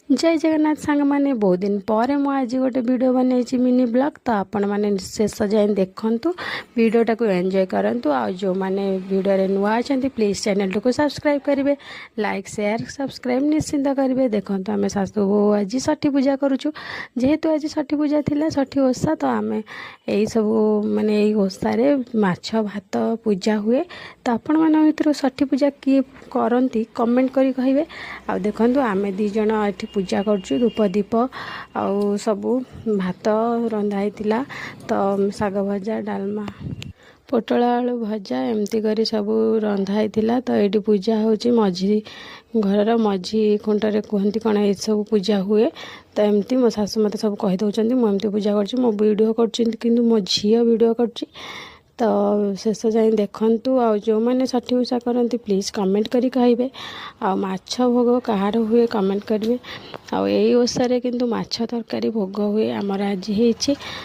जय जगन्नाथ सांग मैंने बहुत दिन पर मुझे आज गोटे वीडियो बनई मिनी ब्लॉग तो आपण मैंने शेष जाए देखु वीडियोटा को एंजॉय करंतु आ जो मैंने वीडियो रे नुआ अच्छा प्लीज चैनल को सब्सक्राइब करेंगे लाइक शेयर सब्सक्राइब निश्चिंत करेंगे देखो आम शाशु बो आज षठी पूजा करुचु जेहेतु आज षठी पूजा थिला षठी ओषा तो आम यही सब माने यही ओषारे माछ भात पूजा हुए तो आपण मान भर षठी पूजा किए करती कमेंट करी कहिबे आ देखो आम दी जन ये पूजा करछु धूप दीप आउ सबू भात रंधा होता तो शाग भजा डालमा पोटल आलू भजा एमती करी सबू रंधा होता तो ये पूजा होची मझी घर मझी खुंटे कहती कौन ये सब पूजा हुए तो एमती मो शाशु मत सब कही दौरान मुझे पूजा कर मो वीडियो कर मो झी वीडियो कर तो शेष जाए देखु आ जो मैंने षठी ओषा करती प्लीज़ कमेंट करी कहिबे आ माछ भोग कहार हुए कमेंट करेंगे आ यही ओषारे किंतु माछ तरकारी भोग हुए आमर आज होती